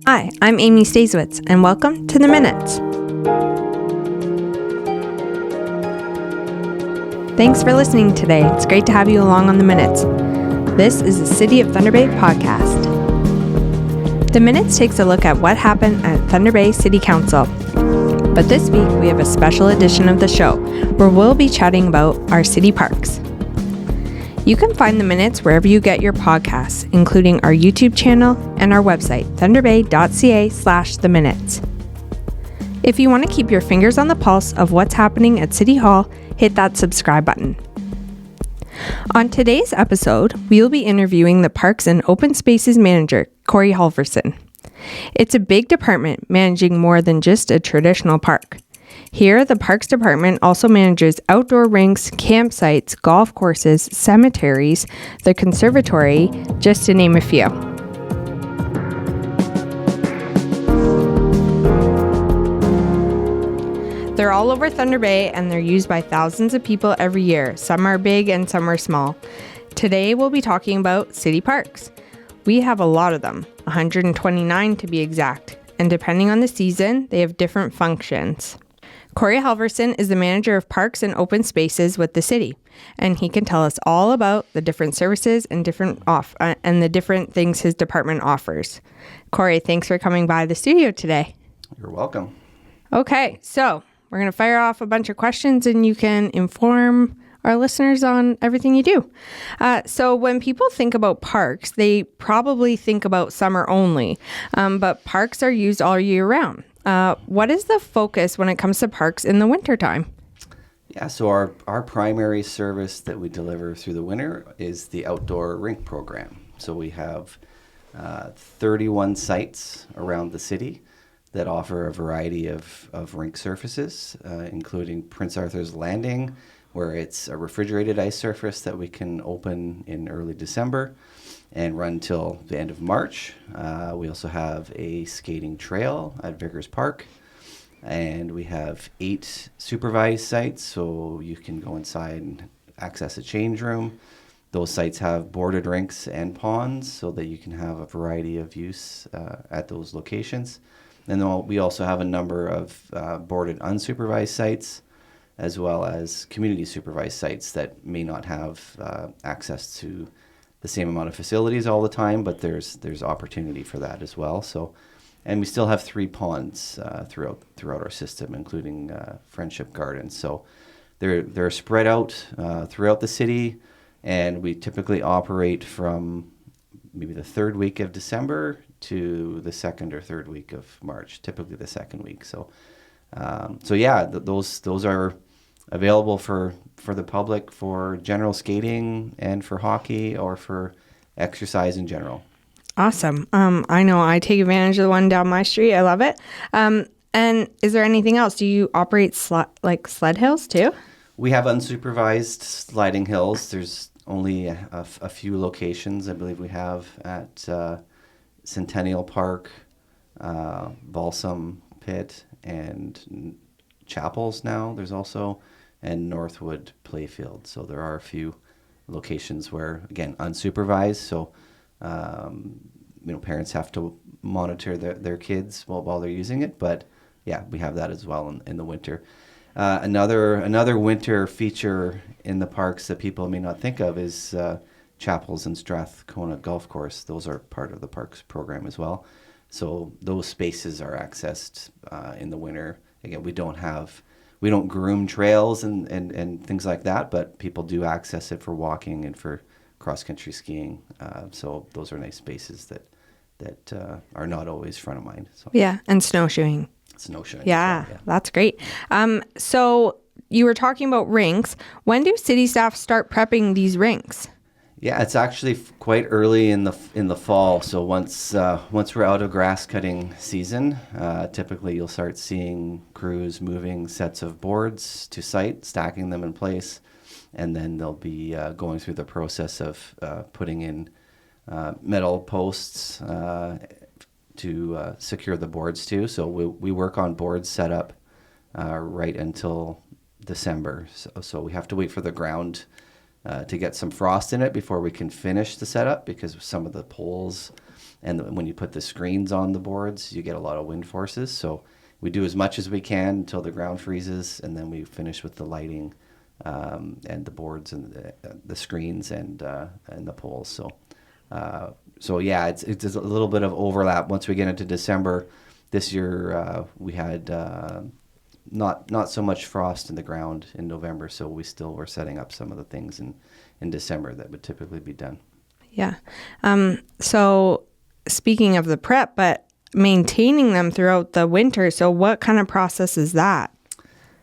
Hi, I'm Amy Stasiewicz, and welcome to The Minutes. Thanks for listening today. It's great to have you along on The Minutes. This is the City of Thunder Bay podcast. The Minutes takes a look at what happened at Thunder Bay City Council. But this week, we have a special edition of the show where we'll be chatting about our city parks. You can find The Minutes wherever you get your podcasts, including our YouTube channel and our website, thunderbay.ca/The Minutes. If you want to keep your fingers on the pulse of what's happening at City Hall, hit that subscribe button. On today's episode, we'll be interviewing the Parks and Open Spaces Manager, Cory Halvorsen. It's a big department managing more than just a traditional park. Here, the Parks Department also manages outdoor rinks, campsites, golf courses, cemeteries, the conservatory, just to name a few. They're all over Thunder Bay and they're used by thousands of people every year. Some are big and some are small. Today, we'll be talking about city parks. We have a lot of them, 129 to be exact, and depending on the season, they have different functions. Cory Halvorsen is the manager of Parks and Open Spaces with the city, and he can tell us all about the different services and the different things his department offers. Cory, thanks for coming by the studio today. You're welcome. Okay, so we're going to fire off a bunch of questions, and you can inform our listeners on everything you do. So when people think about parks, they probably think about summer only, but parks are used all year round. What is the focus when it comes to parks in the wintertime? Yeah, so our primary service that we deliver through the winter is the outdoor rink program. So we have 31 sites around the city that offer a variety of rink surfaces, including Prince Arthur's Landing, where it's a refrigerated ice surface that we can open in early December and run till the end of March. We also have a skating trail at Vickers Park, and we have 8 supervised sites, so you can go inside and access a change room. Those sites have boarded rinks and ponds so that you can have a variety of use at those locations. And then we also have a number of boarded unsupervised sites, as well as community supervised sites that may not have access to the same amount of facilities all the time, but there's opportunity for that as well. So, and we still have 3 ponds throughout our system, including Friendship Gardens. So they're spread out throughout the city, and we typically operate from maybe the 3rd week of December to the 2nd or 3rd week of March, typically the 2nd week. So, those are available for the public for general skating and for hockey or for exercise in general. Awesome. I know I take advantage of the one down my street. I love it. And is there anything else? Do you operate sled hills too? We have unsupervised sliding hills. There's only a few locations. I believe we have at Centennial Park, Balsam Pit, and Chapels now. There's also and Northwood Playfield. So there are a few locations where, again, unsupervised. So, parents have to monitor their kids while they're using it. But yeah, we have that as well in the winter. Another winter feature in the parks that people may not think of is Chapels and Strathcona Golf Course. Those are part of the parks program as well. So those spaces are accessed in the winter. Again, we don't groom trails and things like that, but people do access it for walking and for cross-country skiing. So those are nice spaces that are not always front of mind. So. Yeah, and snowshoeing. Snowshoeing. Yeah, well, yeah, that's great. So you were talking about rinks. When do city staff start prepping these rinks? Yeah, it's actually quite early in the fall. So once we're out of grass cutting season, typically you'll start seeing crews moving sets of boards to site, stacking them in place, and then they'll be going through the process of putting in metal posts to secure the boards too. So we work on boards set up right until December. So we have to wait for the ground to get some frost in it before we can finish the setup, because some of the poles And when you put the screens on the boards, you get a lot of wind forces. So we do as much as we can until the ground freezes, and then we finish with the lighting and the boards and the screens and the poles. So yeah, it's a little bit of overlap. Once we get into December, this year we had not so much frost in the ground in November, so we still were setting up some of the things in December that would typically be done. Yeah. So speaking of the prep, but maintaining them throughout the winter, so what kind of process is that?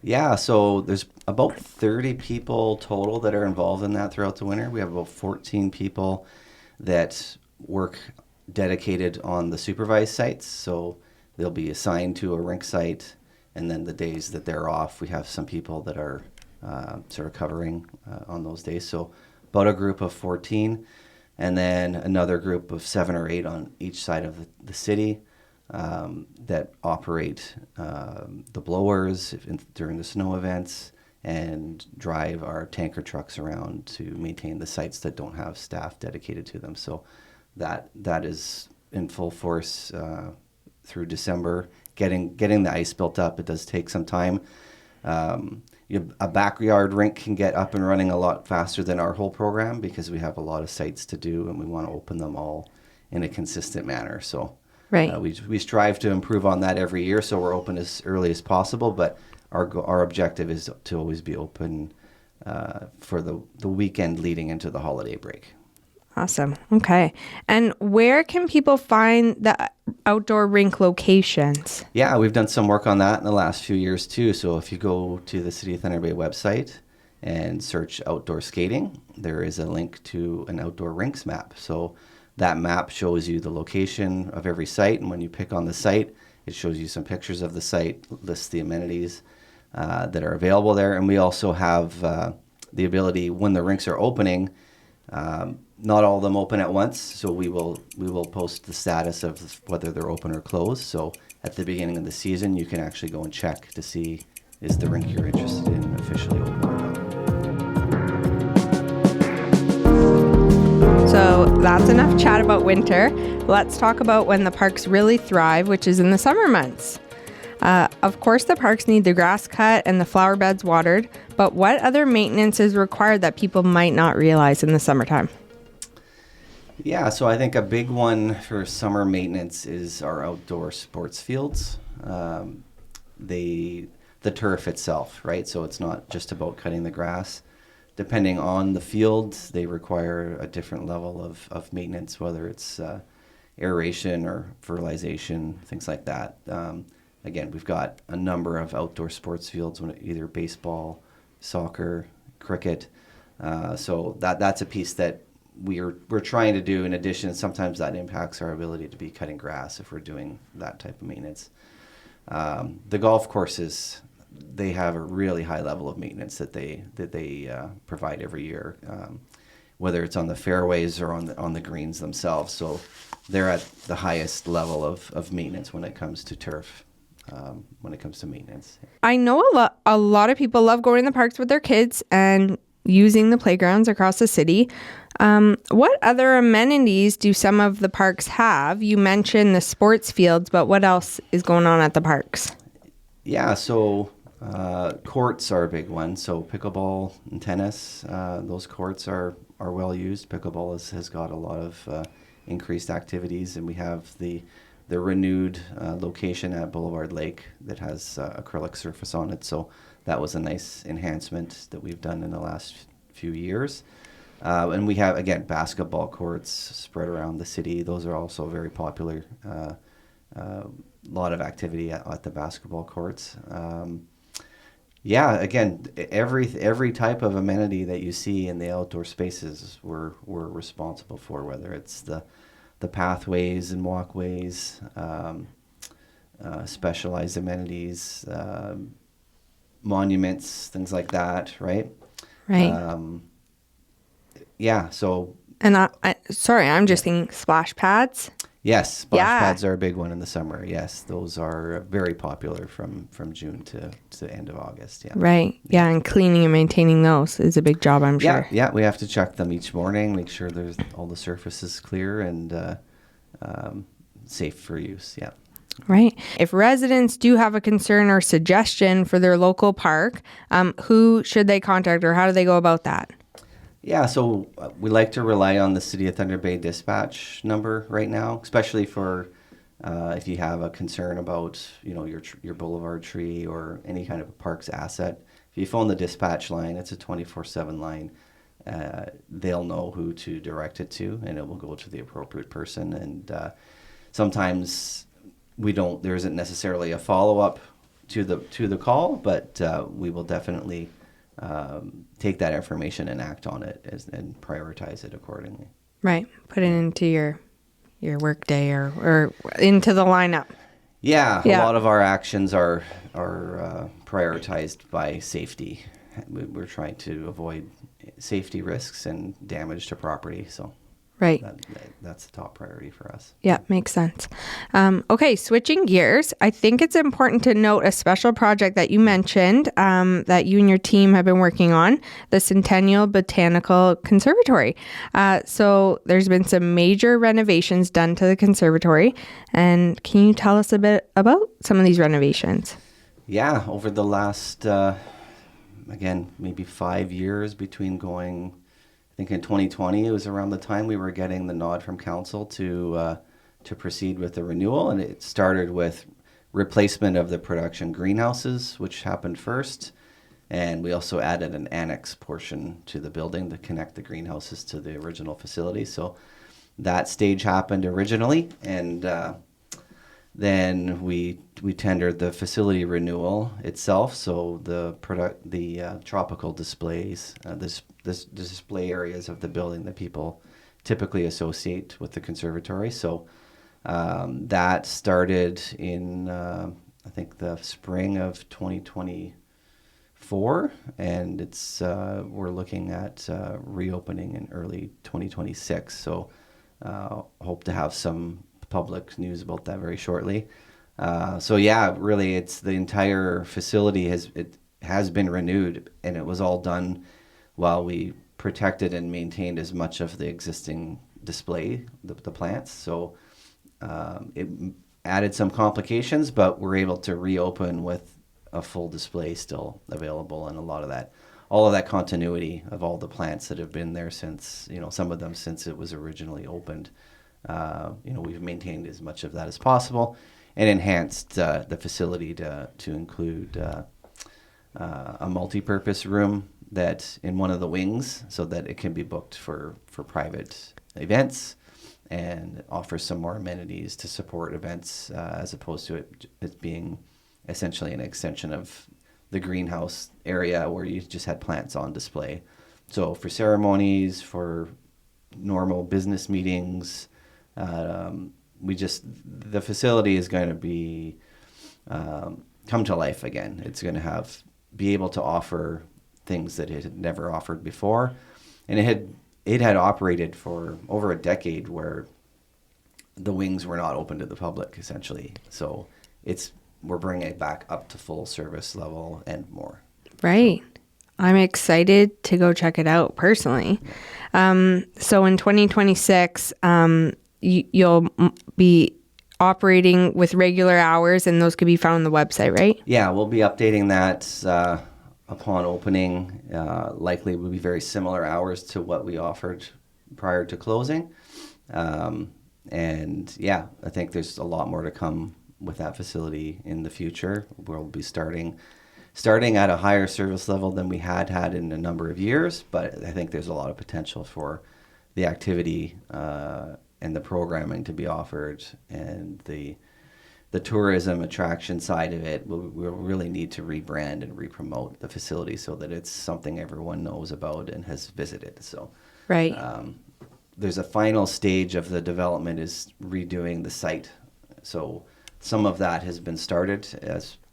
Yeah, so there's about 30 people total that are involved in that throughout the winter. We have about 14 people that work dedicated on the supervised sites, so they'll be assigned to a rink site, and then the days that they're off, we have some people that are sort of covering on those days. So about a group of 14, and then another group of 7 or 8 on each side of the city that operate the blowers during the snow events and drive our tanker trucks around to maintain the sites that don't have staff dedicated to them. So that is in full force through December. Getting the ice built up, it does take some time. A backyard rink can get up and running a lot faster than our whole program because we have a lot of sites to do and we want to open them all in a consistent manner. So right. We strive to improve on that every year, so we're open as early as possible, but our objective is to always be open for the weekend leading into the holiday break. Awesome. Okay. And where can people find the outdoor rink locations? Yeah, we've done some work on that in the last few years too. So if you go to the City of Thunder Bay website and search outdoor skating, there is a link to an outdoor rinks map. So that map shows you the location of every site, and when you pick on the site, it shows you some pictures of the site, lists the amenities that are available there. And we also have the ability, when the rinks are opening, not all of them open at once, so we will post the status of whether they're open or closed. So at the beginning of the season, you can actually go and check to see, is the rink you're interested in officially open or not. So that's enough chat about winter. Let's talk about when the parks really thrive, which is in the summer months. Of course, the parks need the grass cut and the flower beds watered, but what other maintenance is required that people might not realize in the summertime? Yeah, so I think a big one for summer maintenance is our outdoor sports fields. The turf itself, right? So it's not just about cutting the grass. Depending on the field, they require a different level of maintenance, whether it's aeration or fertilization, things like that. Again, we've got a number of outdoor sports fields, either baseball, soccer, cricket. So that's a piece that we're trying to do. In addition, sometimes that impacts our ability to be cutting grass if we're doing that type of maintenance. The golf courses, they have a really high level of maintenance that they provide every year, whether it's on the fairways or on the greens themselves. So they're at the highest level of maintenance when it comes to turf. When it comes to maintenance, I know a lot of people love going to the parks with their kids and using the playgrounds across the city. What other amenities do some of the parks have? You mentioned the sports fields, but what else is going on at the parks? Yeah, so courts are a big one. So pickleball and tennis, those courts are well used. Pickleball has got a lot of increased activities, and we have the renewed location at Boulevard Lake that has acrylic surface on it. So that was a nice enhancement that we've done in the last few years. And we have, again, basketball courts spread around the city. Those are also very popular. A lot of activity at the basketball courts. Yeah, again, every type of amenity that you see in the outdoor spaces we're responsible for, whether it's the pathways and walkways, specialized amenities, monuments, things like that, right? Right. Yeah, so... And I'm just thinking splash pads. Yes, splash pads are a big one in the summer. Yes, those are very popular from June to the end of August. Yeah. Right. Yeah, and cleaning and maintaining those is a big job, I'm sure. Yeah, we have to check them each morning, make sure all the surface is clear, and safe for use. Yeah. Right. If residents do have a concern or suggestion for their local park, who should they contact or how do they go about that? Yeah, so we like to rely on the City of Thunder Bay dispatch number right now, especially for if you have a concern about, your boulevard tree or any kind of a park's asset. If you phone the dispatch line, it's a 24/7 line. They'll know who to direct it to, and it will go to the appropriate person. And sometimes there isn't necessarily a follow-up to the call, but we will definitely take that information and act on it and prioritize it accordingly. Right. Put it into your work day or into the lineup. Yeah. A lot of our actions are prioritized by safety. We're trying to avoid safety risks and damage to property. So right. That's the top priority for us. Yeah, makes sense. Okay, switching gears, I think it's important to note a special project that you mentioned that you and your team have been working on, the Centennial Botanical Conservatory. So there's been some major renovations done to the conservatory. And can you tell us a bit about some of these renovations? Yeah, over the last, maybe 5 years between going... I think in 2020, it was around the time we were getting the nod from council to proceed with the renewal, and it started with replacement of the production greenhouses, which happened first, and we also added an annex portion to the building to connect the greenhouses to the original facility. So that stage happened originally, and then we tendered the facility renewal itself. So the tropical displays, the display areas of the building that people typically associate with the conservatory. So that started in I think the spring of 2024, and it's we're looking at reopening in early 2026. So hope to have some public news about that very shortly. Really, it's the entire facility has been renewed, and it was all done while we protected and maintained as much of the existing display, the plants. So it added some complications, but we're able to reopen with a full display still available, and all of that continuity of all the plants that have been there since, some of them since it was originally opened. We've maintained as much of that as possible and enhanced the facility to include a multi-purpose room that in one of the wings so that it can be booked for private events and offers some more amenities to support events as opposed to it being essentially an extension of the greenhouse area where you just had plants on display. So for ceremonies, for normal business meetings, the facility is going to be come to life again. It's going to be able to offer things that it had never offered before, and it had operated for over a decade where the wings were not open to the public essentially. So we're bringing it back up to full service level and more. Right. I'm excited to go check it out personally. So in 2026, you'll be operating with regular hours, and those could be found on the website, right? Yeah, we'll be updating that upon opening. Likely will be very similar hours to what we offered prior to closing. I think there's a lot more to come with that facility in the future. We'll be starting at a higher service level than we had in a number of years, but I think there's a lot of potential for the activity and the programming to be offered, and the tourism attraction side of it. We'll really need to rebrand and re-promote the facility so that it's something everyone knows about and has visited. So right. There's a final stage of the development is redoing the site. So some of that has been started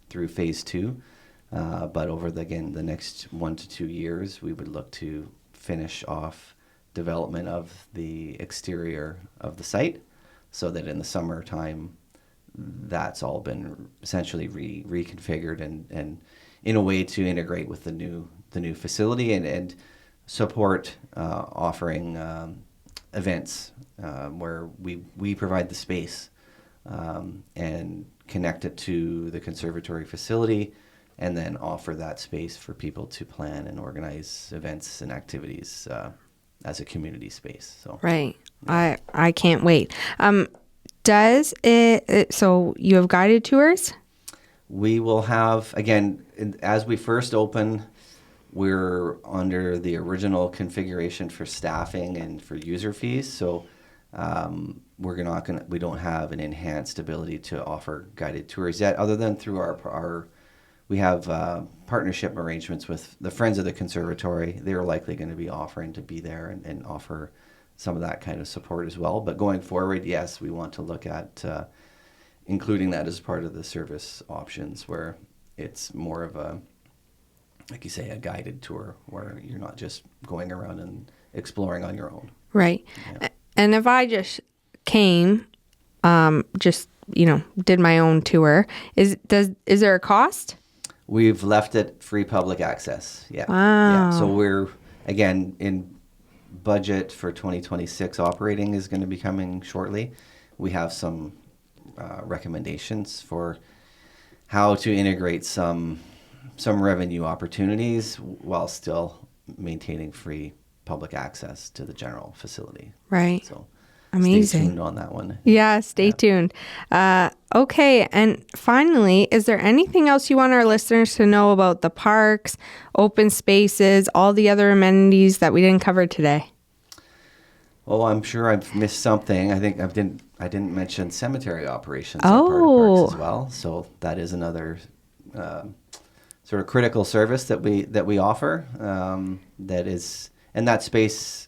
through phase 2. But over the next 1 to 2 years, we would look to finish off development of the exterior of the site so that in the summertime, that's all been essentially reconfigured and in a way to integrate with the new facility and support offering events where we provide the space and connect it to the conservatory facility, and then offer that space for people to plan and organize events and activities as a community space. So Right. I can't wait. Does it so you have guided tours? we will have, again, as we first open, we're under the original configuration for staffing and for user fees. So we don't have an enhanced ability to offer guided tours yet, other than through we have partnership arrangements with the Friends of the Conservatory. They're likely going to be offering to be there and offer some of that kind of support as well. But going forward, yes, we want to look at including that as part of the service options, where it's more of a, like you say, a guided tour where you're not just going around and exploring on your own. Right. Yeah. And if I just came, did my own tour, is there a cost? We've left it free public access. Yeah. Wow. Yeah. So we're, again, in budget for 2026 operating is going to be coming shortly. We have some recommendations for how to integrate some revenue opportunities while still maintaining free public access to the general facility. Right. So amazing. Stay tuned on that one. Yeah, stay tuned. Okay, and finally, is there anything else you want our listeners to know about the parks, open spaces, all the other amenities that we didn't cover today? Oh, I'm sure I've missed something. I think I didn't mention cemetery operations are part of parks as well. So that is another sort of critical service that we offer. That space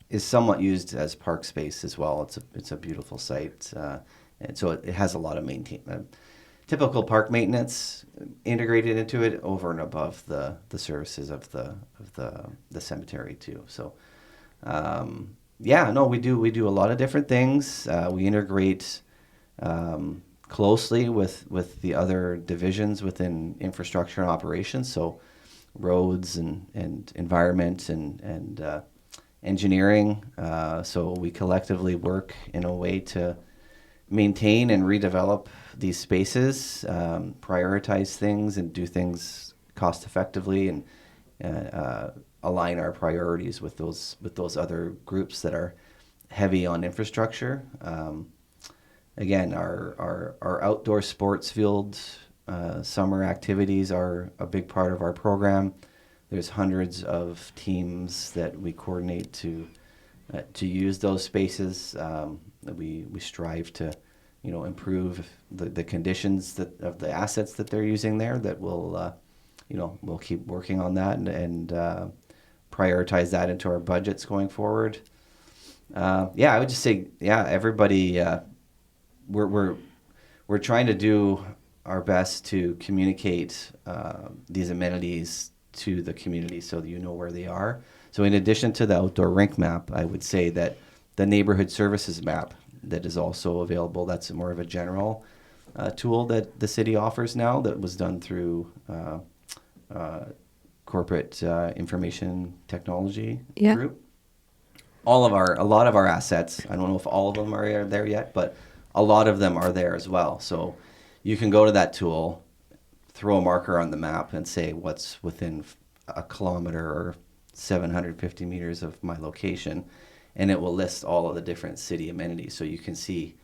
is somewhat used as park space as well. It's a beautiful site, and so it has a lot of typical park maintenance integrated into it over and above the services of the cemetery too. So. We do a lot of different things. We integrate closely with the other divisions within infrastructure and operations, so roads and environment and engineering. So we collectively work in a way to maintain and redevelop these spaces, prioritize things and do things cost effectively, and align our priorities with those other groups that are heavy on infrastructure. Again, our outdoor sports field summer activities are a big part of our program. There's hundreds of teams that we coordinate to use those spaces. We strive to improve the conditions of the assets that they're using there. That we'll keep working on that and prioritize that into our budgets going forward. I would just say, everybody, we're trying to do our best to communicate these amenities to the community so that you know where they are. So in addition to the outdoor rink map, I would say that the neighborhood services map that is also available, that's more of a general tool that the city offers now, that was done through corporate information technology group. A lot of our assets, I don't know if all of them are there yet, but a lot of them are there as well. So you can go to that tool, throw a marker on the map and say what's within a kilometer or 750 meters of my location, and it will list all of the different city amenities. So you can see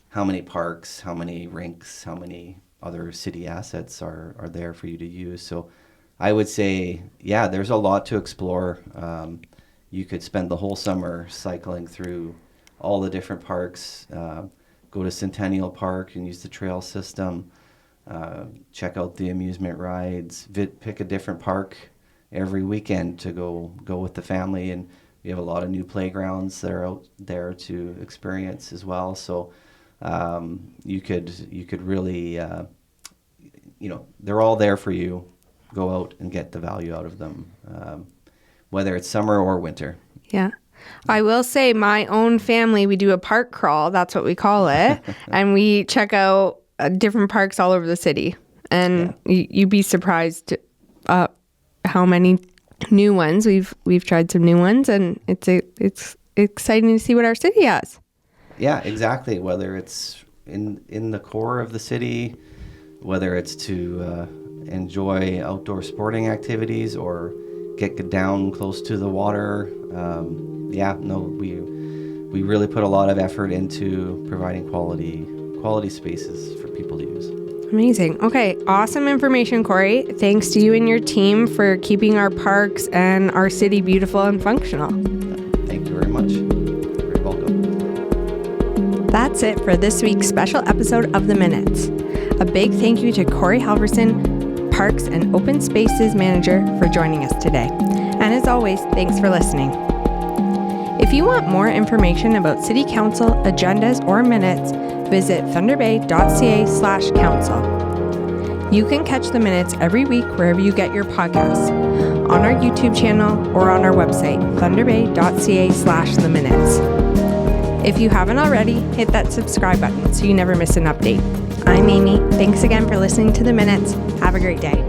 how many parks, how many rinks, how many other city assets are there for you to use. So I would say, there's a lot to explore. You could spend the whole summer cycling through all the different parks, go to Centennial Park and use the trail system, check out the amusement rides, pick a different park every weekend to go with the family. And we have a lot of new playgrounds that are out there to experience as well. So you could really, they're all there for you. Go out and get the value out of them, whether it's summer or winter. Yeah. I will say my own family, we do a park crawl. That's what we call it. And we check out different parks all over the city. And you'd be surprised how many new ones. We've tried some new ones, and it's exciting to see what our city has. Yeah, exactly. Whether it's in the core of the city, whether it's to enjoy outdoor sporting activities or get down close to the water. We really put a lot of effort into providing quality spaces for people to use. Amazing. Okay, awesome information, Cory. Thanks to you and your team for keeping our parks and our city beautiful and functional. Thank you very much. You're very welcome. That's it for this week's special episode of The Minutes. A big thank you to Cory Halvorsen, Parks and Open Spaces Manager, for joining us today. And as always, thanks for listening. If you want more information about City Council, agendas, or minutes, visit thunderbay.ca/council. You can catch the minutes every week wherever you get your podcasts, on our YouTube channel or on our website, thunderbay.ca/theminutes. If you haven't already, hit that subscribe button so you never miss an update. I'm Amy. Thanks again for listening to The Minutes. Have a great day.